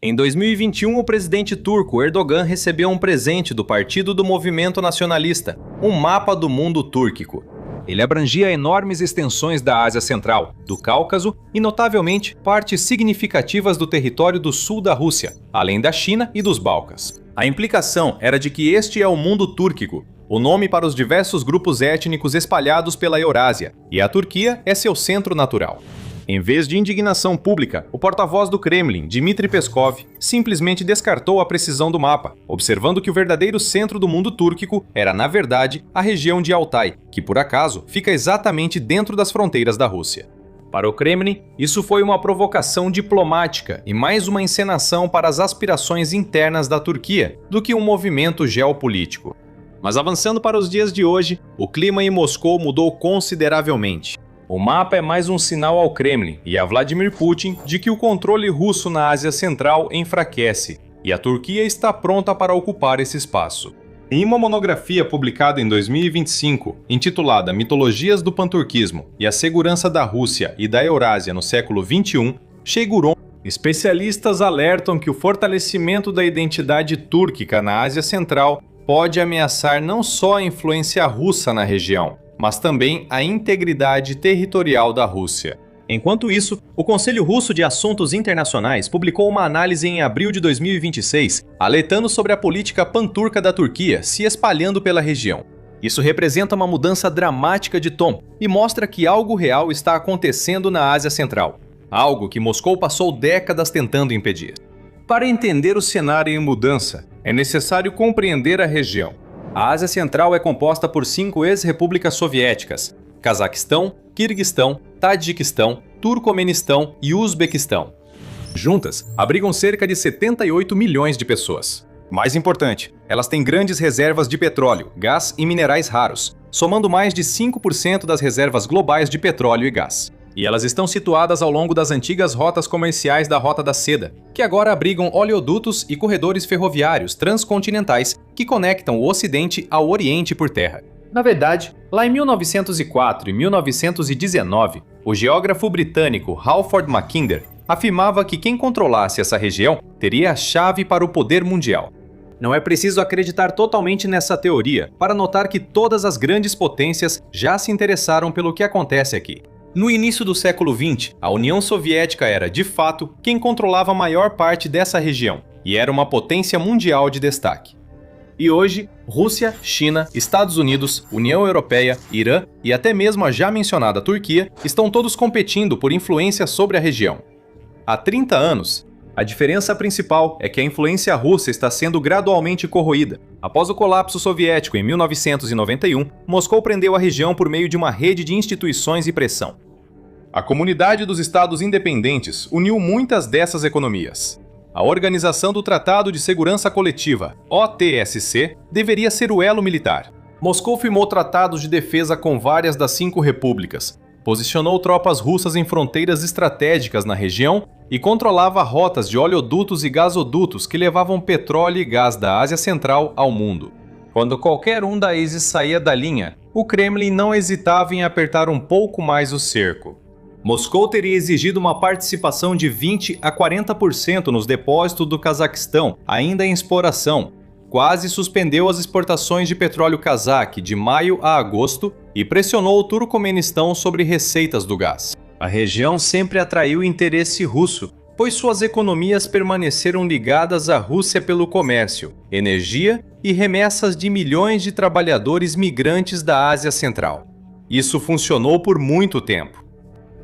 Em 2021, o presidente turco Erdogan recebeu um presente do Partido do Movimento Nacionalista, um mapa do mundo túrquico. Ele abrangia enormes extensões da Ásia Central, do Cáucaso e, notavelmente, partes significativas do território do sul da Rússia, além da China e dos Balcãs. A implicação era de que este é o mundo túrquico, o nome para os diversos grupos étnicos espalhados pela Eurásia, e a Turquia é seu centro natural. Em vez de indignação pública, o porta-voz do Kremlin, Dmitry Peskov, simplesmente descartou a precisão do mapa, observando que o verdadeiro centro do mundo túrquico era, na verdade, a região de Altai, que por acaso fica exatamente dentro das fronteiras da Rússia. Para o Kremlin, isso foi uma provocação diplomática e mais uma encenação para as aspirações internas da Turquia do que um movimento geopolítico. Mas avançando para os dias de hoje, o clima em Moscou mudou consideravelmente. O mapa é mais um sinal ao Kremlin e a Vladimir Putin de que o controle russo na Ásia Central enfraquece, e a Turquia está pronta para ocupar esse espaço. Em uma monografia publicada em 2025, intitulada Mitologias do Panturquismo e a Segurança da Rússia e da Eurásia no século XXI, Sheiguron, especialistas alertam que o fortalecimento da identidade túrquica na Ásia Central pode ameaçar não só a influência russa na região, mas também a integridade territorial da Rússia. Enquanto isso, o Conselho Russo de Assuntos Internacionais publicou uma análise em abril de 2026, alertando sobre a política panturca da Turquia se espalhando pela região. Isso representa uma mudança dramática de tom e mostra que algo real está acontecendo na Ásia Central, algo que Moscou passou décadas tentando impedir. Para entender o cenário em mudança, é necessário compreender a região. A Ásia Central é composta por 5 ex-repúblicas soviéticas: Cazaquistão, Quirguistão, Tadjiquistão, Turcomenistão e Uzbequistão. Juntas, abrigam cerca de 78 milhões de pessoas. Mais importante, elas têm grandes reservas de petróleo, gás e minerais raros, somando mais de 5% das reservas globais de petróleo e gás. E elas estão situadas ao longo das antigas rotas comerciais da Rota da Seda, que agora abrigam oleodutos e corredores ferroviários transcontinentais que conectam o Ocidente ao Oriente por terra. Na verdade, lá em 1904 e 1919, o geógrafo britânico Halford Mackinder afirmava que quem controlasse essa região teria a chave para o poder mundial. Não é preciso acreditar totalmente nessa teoria para notar que todas as grandes potências já se interessaram pelo que acontece aqui. No início do século XX, a União Soviética era, de fato, quem controlava a maior parte dessa região, e era uma potência mundial de destaque. E hoje, Rússia, China, Estados Unidos, União Europeia, Irã e até mesmo a já mencionada Turquia estão todos competindo por influência sobre a região. Há 30 anos, a diferença principal é que a influência russa está sendo gradualmente corroída. Após o colapso soviético em 1991, Moscou prendeu a região por meio de uma rede de instituições e pressão. A Comunidade dos Estados Independentes uniu muitas dessas economias. A Organização do Tratado de Segurança Coletiva, OTSC, deveria ser o elo militar. Moscou firmou tratados de defesa com várias das 5 repúblicas, posicionou tropas russas em fronteiras estratégicas na região e controlava rotas de oleodutos e gasodutos que levavam petróleo e gás da Ásia Central ao mundo. Quando qualquer um daí saía da linha, o Kremlin não hesitava em apertar um pouco mais o cerco. Moscou teria exigido uma participação de 20% a 40% nos depósitos do Cazaquistão, ainda em exploração. Quase suspendeu as exportações de petróleo cazaque de maio a agosto e pressionou o Turcomenistão sobre receitas do gás. A região sempre atraiu interesse russo, pois suas economias permaneceram ligadas à Rússia pelo comércio, energia e remessas de milhões de trabalhadores migrantes da Ásia Central. Isso funcionou por muito tempo.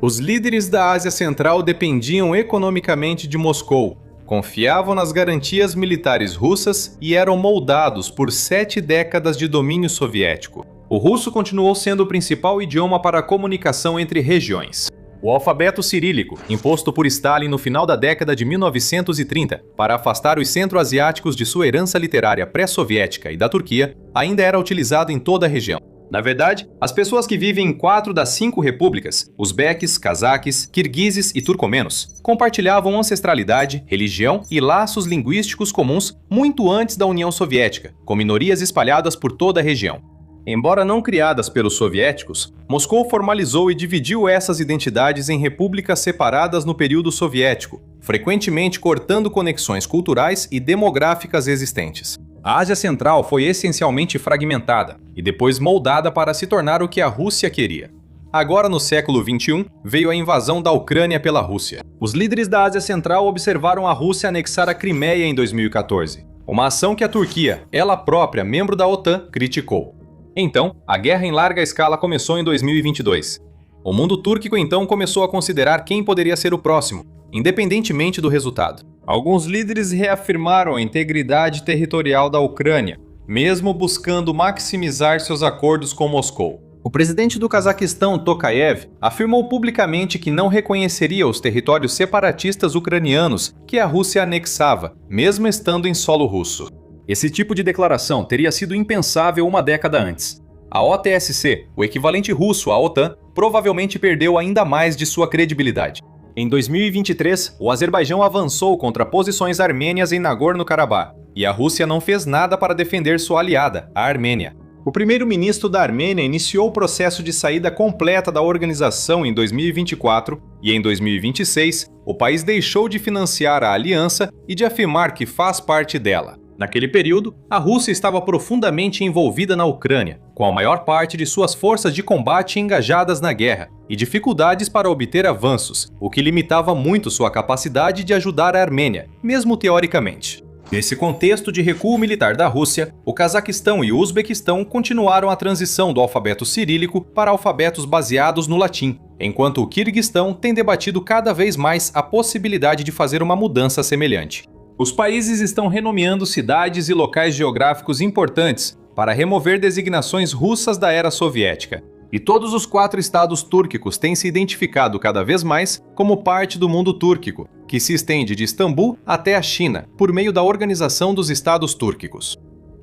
Os líderes da Ásia Central dependiam economicamente de Moscou, confiavam nas garantias militares russas e eram moldados por 7 décadas de domínio soviético. O russo continuou sendo o principal idioma para a comunicação entre regiões. O alfabeto cirílico, imposto por Stalin no final da década de 1930 para afastar os centro-asiáticos de sua herança literária pré-soviética e da Turquia, ainda era utilizado em toda a região. Na verdade, as pessoas que vivem em 4 das 5 repúblicas, uzbeques, cazaques, quirguizes e turcomenos, compartilhavam ancestralidade, religião e laços linguísticos comuns muito antes da União Soviética, com minorias espalhadas por toda a região. Embora não criadas pelos soviéticos, Moscou formalizou e dividiu essas identidades em repúblicas separadas no período soviético, frequentemente cortando conexões culturais e demográficas existentes. A Ásia Central foi essencialmente fragmentada e depois moldada para se tornar o que a Rússia queria. Agora, no século XXI, veio a invasão da Ucrânia pela Rússia. Os líderes da Ásia Central observaram a Rússia anexar a Crimeia em 2014, uma ação que a Turquia, ela própria membro da OTAN, criticou. Então, a guerra em larga escala começou em 2022. O mundo túrquico então começou a considerar quem poderia ser o próximo, independentemente do resultado. Alguns líderes reafirmaram a integridade territorial da Ucrânia, mesmo buscando maximizar seus acordos com Moscou. O presidente do Cazaquistão, Tokayev, afirmou publicamente que não reconheceria os territórios separatistas ucranianos que a Rússia anexava, mesmo estando em solo russo. Esse tipo de declaração teria sido impensável uma década antes. A OTSC, o equivalente russo à OTAN, provavelmente perdeu ainda mais de sua credibilidade. Em 2023, o Azerbaijão avançou contra posições armênias em Nagorno-Karabakh, e a Rússia não fez nada para defender sua aliada, a Armênia. O primeiro-ministro da Armênia iniciou o processo de saída completa da organização em 2024 e em 2026, o país deixou de financiar a aliança e de afirmar que faz parte dela. Naquele período, a Rússia estava profundamente envolvida na Ucrânia, com a maior parte de suas forças de combate engajadas na guerra, e dificuldades para obter avanços, o que limitava muito sua capacidade de ajudar a Armênia, mesmo teoricamente. Nesse contexto de recuo militar da Rússia, o Cazaquistão e o Uzbequistão continuaram a transição do alfabeto cirílico para alfabetos baseados no latim, enquanto o Quirguistão tem debatido cada vez mais a possibilidade de fazer uma mudança semelhante. Os países estão renomeando cidades e locais geográficos importantes para remover designações russas da era soviética. E todos os 4 estados túrquicos têm se identificado cada vez mais como parte do mundo túrquico, que se estende de Istambul até a China, por meio da Organização dos Estados Túrquicos.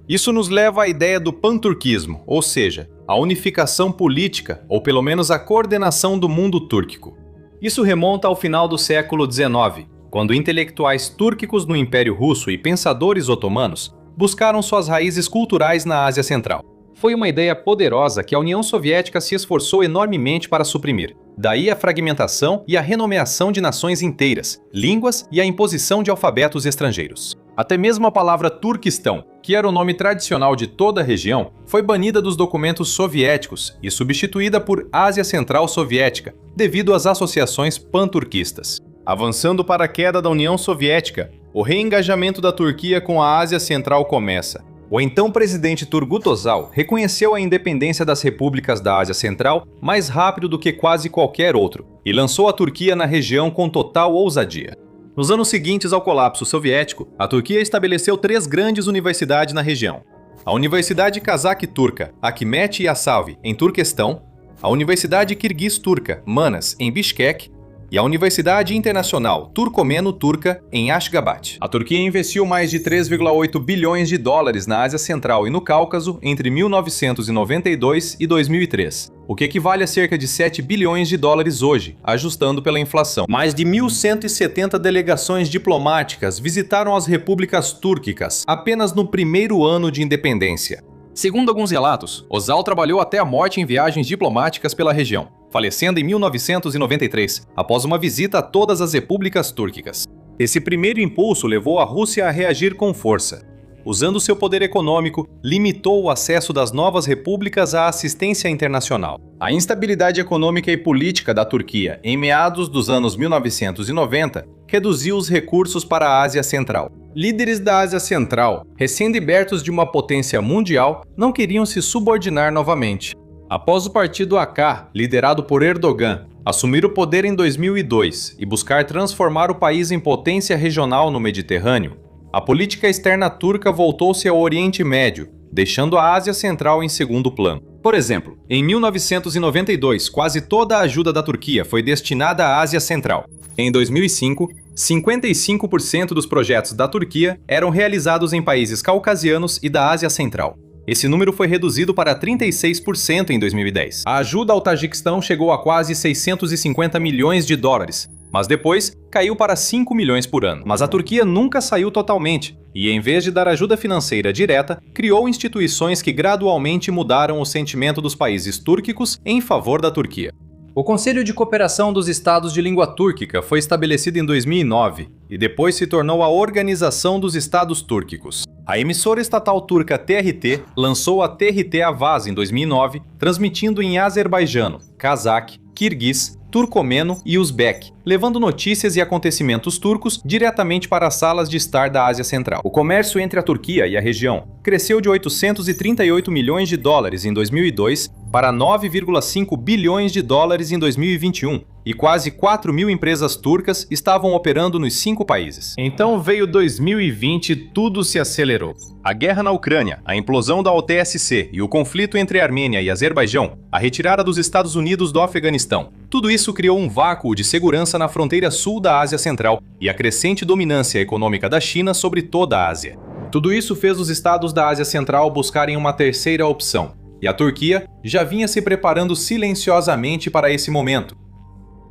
Isso nos leva à ideia do panturquismo, ou seja, a unificação política, ou pelo menos a coordenação do mundo túrquico. Isso remonta ao final do século XIX, quando intelectuais túrquicos no Império Russo e pensadores otomanos buscaram suas raízes culturais na Ásia Central. Foi uma ideia poderosa que a União Soviética se esforçou enormemente para suprimir. Daí a fragmentação e a renomeação de nações inteiras, línguas e a imposição de alfabetos estrangeiros. Até mesmo a palavra Turquistão, que era o nome tradicional de toda a região, foi banida dos documentos soviéticos e substituída por Ásia Central Soviética, devido às associações panturquistas. Avançando para a queda da União Soviética, o reengajamento da Turquia com a Ásia Central começa. O então presidente Turgut Özal reconheceu a independência das repúblicas da Ásia Central mais rápido do que quase qualquer outro e lançou a Turquia na região com total ousadia. Nos anos seguintes ao colapso soviético, a Turquia estabeleceu 3 grandes universidades na região. A Universidade Kazakh-Turca Akhmet Yasavi, em Turquestão, a Universidade Kirguiz-Turca Manas, em Bishkek, e a Universidade Internacional Turcomeno-Turca em Ashgabat. A Turquia investiu mais de 3,8 bilhões de dólares na Ásia Central e no Cáucaso entre 1992 e 2003, o que equivale a cerca de 7 bilhões de dólares hoje, ajustando pela inflação. Mais de 1.170 delegações diplomáticas visitaram as repúblicas túrquicas apenas no primeiro ano de independência. Segundo alguns relatos, Özal trabalhou até a morte em viagens diplomáticas pela região, falecendo em 1993, após uma visita a todas as repúblicas túrquicas. Esse primeiro impulso levou a Rússia a reagir com força. Usando seu poder econômico, limitou o acesso das novas repúblicas à assistência internacional. A instabilidade econômica e política da Turquia em meados dos anos 1990 reduziu os recursos para a Ásia Central. Líderes da Ásia Central, recém-libertos de uma potência mundial, não queriam se subordinar novamente. Após o partido AK, liderado por Erdogan, assumir o poder em 2002 e buscar transformar o país em potência regional no Mediterrâneo, a política externa turca voltou-se ao Oriente Médio, deixando a Ásia Central em segundo plano. Por exemplo, em 1992, quase toda a ajuda da Turquia foi destinada à Ásia Central. Em 2005, 55% dos projetos da Turquia eram realizados em países caucasianos e da Ásia Central. Esse número foi reduzido para 36% em 2010. A ajuda ao Tajiquistão chegou a quase 650 milhões de dólares, mas depois caiu para 5 milhões por ano. Mas a Turquia nunca saiu totalmente, e em vez de dar ajuda financeira direta, criou instituições que gradualmente mudaram o sentimento dos países túrquicos em favor da Turquia. O Conselho de Cooperação dos Estados de Língua Túrquica foi estabelecido em 2009 e depois se tornou a Organização dos Estados Túrquicos. A emissora estatal turca TRT lançou a TRT Avaz em 2009, transmitindo em azerbaijano, cazaque, quirguiz, turcomeno e uzbek, levando notícias e acontecimentos turcos diretamente para as salas de estar da Ásia Central. O comércio entre a Turquia e a região cresceu de 838 milhões de dólares em 2002 para 9,5 bilhões de dólares em 2021, e quase 4 mil empresas turcas estavam operando nos 5 países. Então veio 2020 e tudo se acelerou. A guerra na Ucrânia, a implosão da OTSC e o conflito entre a Armênia e Azerbaijão, a retirada dos Estados Unidos do Afeganistão. Tudo isso criou um vácuo de segurança na fronteira sul da Ásia Central e a crescente dominância econômica da China sobre toda a Ásia. Tudo isso fez os estados da Ásia Central buscarem uma terceira opção, e a Turquia já vinha se preparando silenciosamente para esse momento.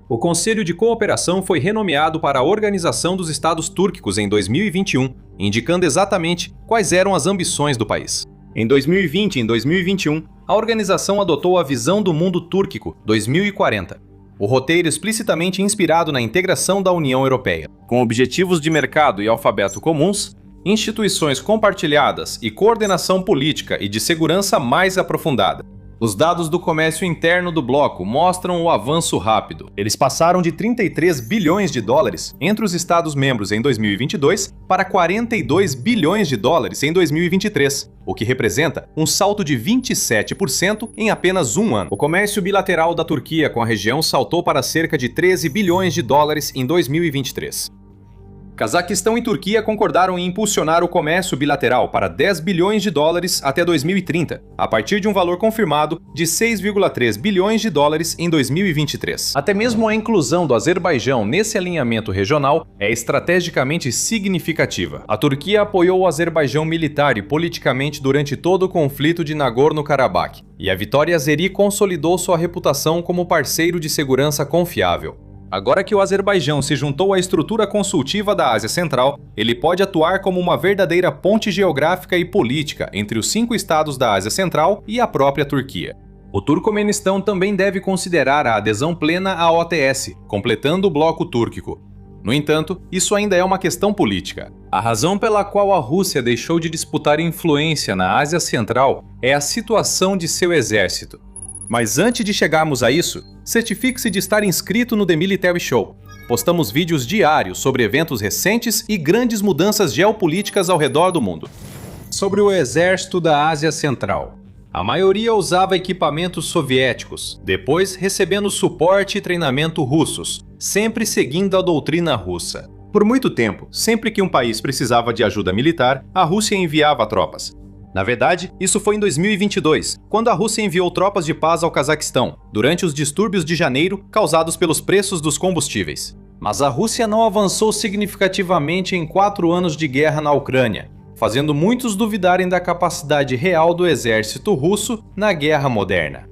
O Conselho de Cooperação foi renomeado para a Organização dos Estados Túrquicos em 2021, indicando exatamente quais eram as ambições do país. Em 2020 e em 2021, a organização adotou a Visão do Mundo Túrquico 2040, o roteiro explicitamente inspirado na integração da União Europeia, com objetivos de mercado e alfabeto comuns, instituições compartilhadas e coordenação política e de segurança mais aprofundada. Os dados do comércio interno do bloco mostram o avanço rápido. Eles passaram de 33 bilhões de dólares entre os Estados-membros em 2022 para 42 bilhões de dólares em 2023, o que representa um salto de 27% em apenas um ano. O comércio bilateral da Turquia com a região saltou para cerca de 13 bilhões de dólares em 2023. Cazaquistão e Turquia concordaram em impulsionar o comércio bilateral para 10 bilhões de dólares até 2030, a partir de um valor confirmado de 6,3 bilhões de dólares em 2023. Até mesmo a inclusão do Azerbaijão nesse alinhamento regional é estrategicamente significativa. A Turquia apoiou o Azerbaijão militar e politicamente durante todo o conflito de Nagorno-Karabakh, e a vitória azeri consolidou sua reputação como parceiro de segurança confiável. Agora que o Azerbaijão se juntou à estrutura consultiva da Ásia Central, ele pode atuar como uma verdadeira ponte geográfica e política entre os 5 estados da Ásia Central e a própria Turquia. O Turcomenistão também deve considerar a adesão plena à OTS, completando o bloco túrquico. No entanto, isso ainda é uma questão política. A razão pela qual a Rússia deixou de disputar influência na Ásia Central é a situação de seu exército. Mas antes de chegarmos a isso, certifique-se de estar inscrito no The Military Show. Postamos vídeos diários sobre eventos recentes e grandes mudanças geopolíticas ao redor do mundo. Sobre o exército da Ásia Central. A maioria usava equipamentos soviéticos, depois recebendo suporte e treinamento russos, sempre seguindo a doutrina russa. Por muito tempo, sempre que um país precisava de ajuda militar, a Rússia enviava tropas. Na verdade, isso foi em 2022, quando a Rússia enviou tropas de paz ao Cazaquistão, durante os distúrbios de janeiro causados pelos preços dos combustíveis. Mas a Rússia não avançou significativamente em 4 anos de guerra na Ucrânia, fazendo muitos duvidarem da capacidade real do exército russo na guerra moderna.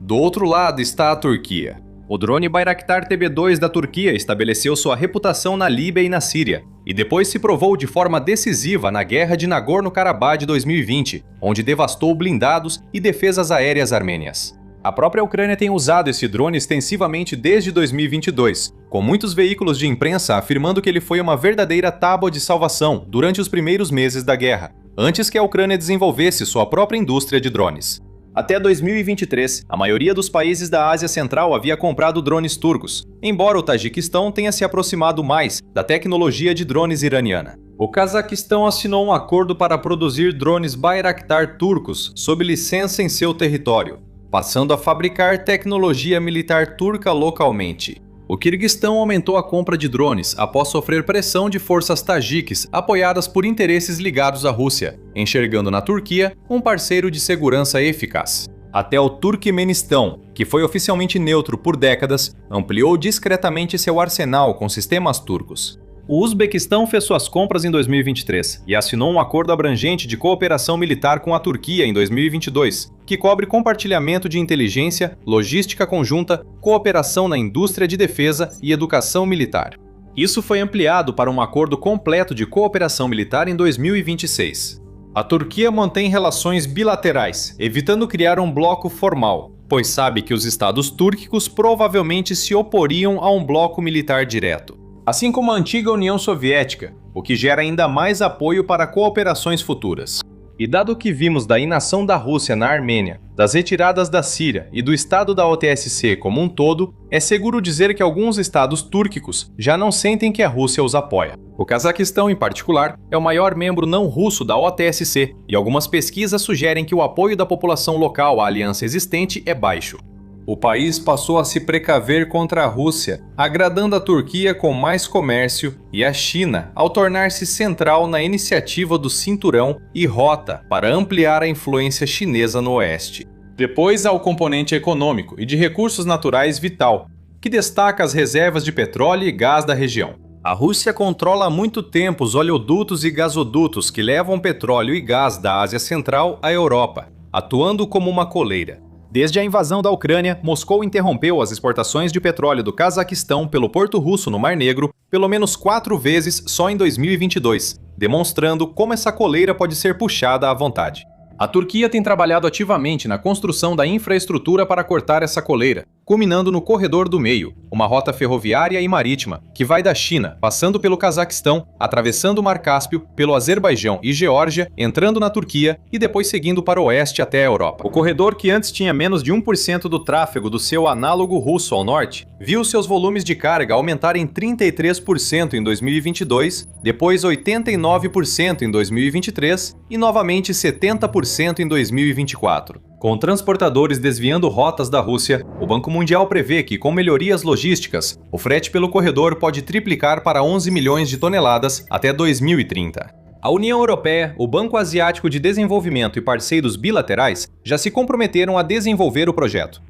Do outro lado está a Turquia. O drone Bayraktar TB2 da Turquia estabeleceu sua reputação na Líbia e na Síria, e depois se provou de forma decisiva na guerra de Nagorno-Karabakh de 2020, onde devastou blindados e defesas aéreas armênias. A própria Ucrânia tem usado esse drone extensivamente desde 2022, com muitos veículos de imprensa afirmando que ele foi uma verdadeira tábua de salvação durante os primeiros meses da guerra, antes que a Ucrânia desenvolvesse sua própria indústria de drones. Até 2023, a maioria dos países da Ásia Central havia comprado drones turcos, embora o Tajiquistão tenha se aproximado mais da tecnologia de drones iraniana. O Cazaquistão assinou um acordo para produzir drones Bayraktar turcos sob licença em seu território, passando a fabricar tecnologia militar turca localmente. O Quirguistão aumentou a compra de drones após sofrer pressão de forças tajiques apoiadas por interesses ligados à Rússia, enxergando na Turquia um parceiro de segurança eficaz. Até o Turcomenistão, que foi oficialmente neutro por décadas, ampliou discretamente seu arsenal com sistemas turcos. O Uzbequistão fez suas compras em 2023 e assinou um acordo abrangente de cooperação militar com a Turquia em 2022, que cobre compartilhamento de inteligência, logística conjunta, cooperação na indústria de defesa e educação militar. Isso foi ampliado para um acordo completo de cooperação militar em 2026. A Turquia mantém relações bilaterais, evitando criar um bloco formal, pois sabe que os estados túrquicos provavelmente se opoririam a um bloco militar direto. Assim como a antiga União Soviética, o que gera ainda mais apoio para cooperações futuras. E dado o que vimos da inação da Rússia na Armênia, das retiradas da Síria e do estado da OTSC como um todo, é seguro dizer que alguns estados túrquicos já não sentem que a Rússia os apoia. O Cazaquistão, em particular, é o maior membro não russo da OTSC, e algumas pesquisas sugerem que o apoio da população local à aliança existente é baixo. O país passou a se precaver contra a Rússia, agradando a Turquia com mais comércio e a China ao tornar-se central na iniciativa do Cinturão e Rota para ampliar a influência chinesa no Oeste. Depois há o componente econômico e de recursos naturais vital, que destaca as reservas de petróleo e gás da região. A Rússia controla há muito tempo os oleodutos e gasodutos que levam petróleo e gás da Ásia Central à Europa, atuando como uma coleira. Desde a invasão da Ucrânia, Moscou interrompeu as exportações de petróleo do Cazaquistão pelo Porto Russo no Mar Negro pelo menos 4 vezes só em 2022, demonstrando como essa coleira pode ser puxada à vontade. A Turquia tem trabalhado ativamente na construção da infraestrutura para cortar essa coleira, culminando no Corredor do Meio, uma rota ferroviária e marítima que vai da China, passando pelo Cazaquistão, atravessando o Mar Cáspio, pelo Azerbaijão e Geórgia, entrando na Turquia e depois seguindo para o oeste até a Europa. O corredor, que antes tinha menos de 1% do tráfego do seu análogo russo ao norte, viu seus volumes de carga aumentarem 33% em 2022, depois 89% em 2023 e novamente 70% em 2024. Com transportadores desviando rotas da Rússia, o Banco Mundial prevê que, com melhorias logísticas, o frete pelo corredor pode triplicar para 11 milhões de toneladas até 2030. A União Europeia, o Banco Asiático de Desenvolvimento e parceiros bilaterais já se comprometeram a desenvolver o projeto.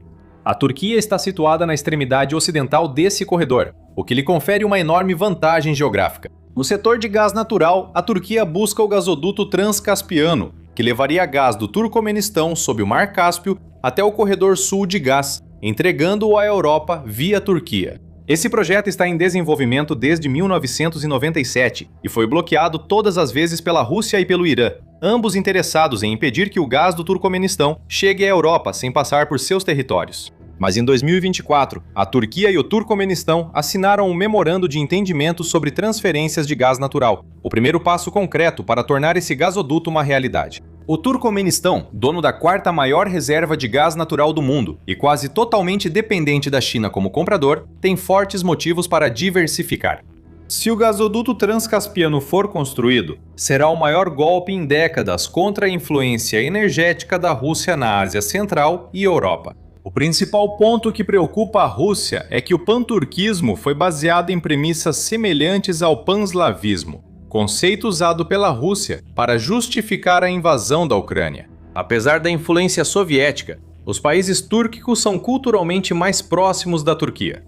A Turquia está situada na extremidade ocidental desse corredor, o que lhe confere uma enorme vantagem geográfica. No setor de gás natural, a Turquia busca o gasoduto Transcaspiano, que levaria gás do Turcomenistão sob o Mar Cáspio até o corredor sul de gás, entregando-o à Europa via Turquia. Esse projeto está em desenvolvimento desde 1997 e foi bloqueado todas as vezes pela Rússia e pelo Irã, ambos interessados em impedir que o gás do Turcomenistão chegue à Europa sem passar por seus territórios. Mas em 2024, a Turquia e o Turcomenistão assinaram um memorando de entendimento sobre transferências de gás natural, o primeiro passo concreto para tornar esse gasoduto uma realidade. O Turcomenistão, dono da 4ª maior reserva de gás natural do mundo e quase totalmente dependente da China como comprador, tem fortes motivos para diversificar. Se o gasoduto Transcaspiano for construído, será o maior golpe em décadas contra a influência energética da Rússia na Ásia Central e Europa. O principal ponto que preocupa a Rússia é que o panturquismo foi baseado em premissas semelhantes ao panslavismo, conceito usado pela Rússia para justificar a invasão da Ucrânia. Apesar da influência soviética, os países túrquicos são culturalmente mais próximos da Turquia.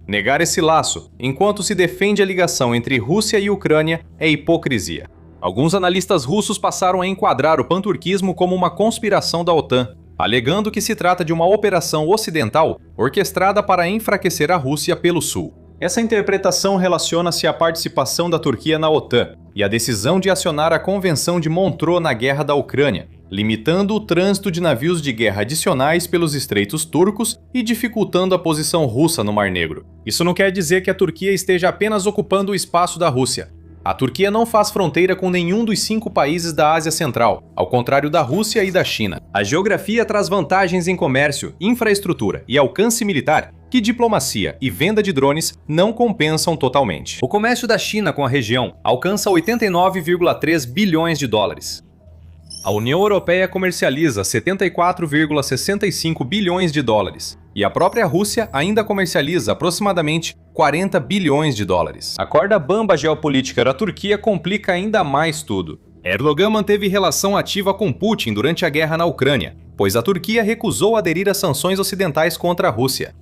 Negar esse laço, enquanto se defende a ligação entre Rússia e Ucrânia, é hipocrisia. Alguns analistas russos passaram a enquadrar o panturquismo como uma conspiração da OTAN, alegando que se trata de uma operação ocidental orquestrada para enfraquecer a Rússia pelo sul. Essa interpretação relaciona-se à participação da Turquia na OTAN e à decisão de acionar a Convenção de Montreux na guerra da Ucrânia, limitando o trânsito de navios de guerra adicionais pelos estreitos turcos e dificultando a posição russa no Mar Negro. Isso não quer dizer que a Turquia esteja apenas ocupando o espaço da Rússia. A Turquia não faz fronteira com nenhum dos 5 países da Ásia Central, ao contrário da Rússia e da China. A geografia traz vantagens em comércio, infraestrutura e alcance militar que diplomacia e venda de drones não compensam totalmente. O comércio da China com a região alcança 89,3 bilhões de dólares. A União Europeia comercializa 74,65 bilhões de dólares, e a própria Rússia ainda comercializa aproximadamente 40 bilhões de dólares. A corda bamba geopolítica da Turquia complica ainda mais tudo. Erdogan manteve relação ativa com Putin durante a guerra na Ucrânia, pois a Turquia recusou aderir às sanções ocidentais contra a Rússia.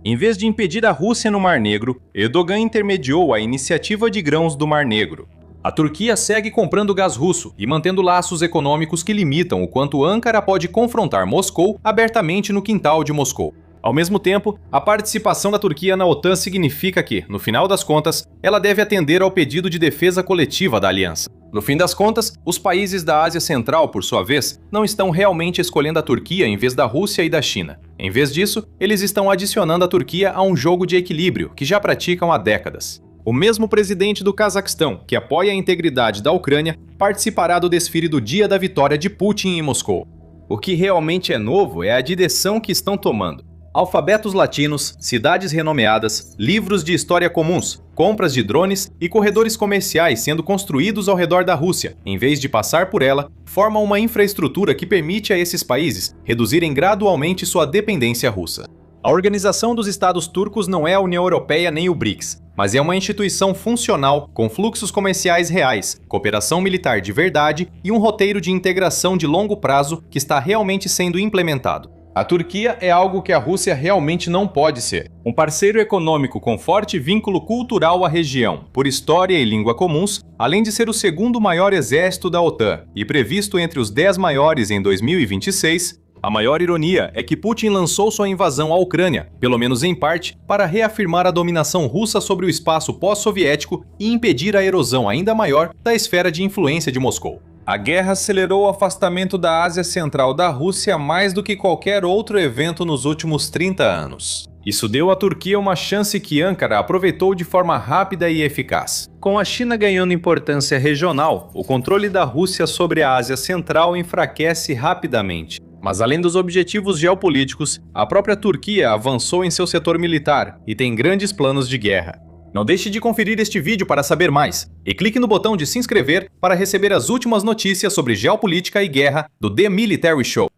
Em vez de impedir a Rússia no Mar Negro, Erdogan intermediou a iniciativa de grãos do Mar Negro. A Turquia segue comprando gás russo e mantendo laços econômicos que limitam o quanto Ankara pode confrontar Moscou abertamente no quintal de Moscou. Ao mesmo tempo, a participação da Turquia na OTAN significa que, no final das contas, ela deve atender ao pedido de defesa coletiva da aliança. No fim das contas, os países da Ásia Central, por sua vez, não estão realmente escolhendo a Turquia em vez da Rússia e da China. Em vez disso, eles estão adicionando a Turquia a um jogo de equilíbrio que já praticam há décadas. O mesmo presidente do Cazaquistão, que apoia a integridade da Ucrânia, participará do desfile do Dia da Vitória de Putin em Moscou. O que realmente é novo é a direção que estão tomando. Alfabetos latinos, cidades renomeadas, livros de história comuns, compras de drones e corredores comerciais sendo construídos ao redor da Rússia, em vez de passar por ela, formam uma infraestrutura que permite a esses países reduzirem gradualmente sua dependência russa. A Organização dos Estados Turcos não é a União Europeia nem o BRICS, mas é uma instituição funcional com fluxos comerciais reais, cooperação militar de verdade e um roteiro de integração de longo prazo que está realmente sendo implementado. A Turquia é algo que a Rússia realmente não pode ser. Um parceiro econômico com forte vínculo cultural à região, por história e língua comuns, além de ser o segundo maior exército da OTAN e previsto entre os 10 maiores em 2026, a maior ironia é que Putin lançou sua invasão à Ucrânia, pelo menos em parte, para reafirmar a dominação russa sobre o espaço pós-soviético e impedir a erosão ainda maior da esfera de influência de Moscou. A guerra acelerou o afastamento da Ásia Central da Rússia mais do que qualquer outro evento nos últimos 30 anos. Isso deu à Turquia uma chance que Ankara aproveitou de forma rápida e eficaz. Com a China ganhando importância regional, o controle da Rússia sobre a Ásia Central enfraquece rapidamente. Mas além dos objetivos geopolíticos, a própria Turquia avançou em seu setor militar e tem grandes planos de guerra. Não deixe de conferir este vídeo para saber mais, e clique no botão de se inscrever para receber as últimas notícias sobre geopolítica e guerra do The Military Show.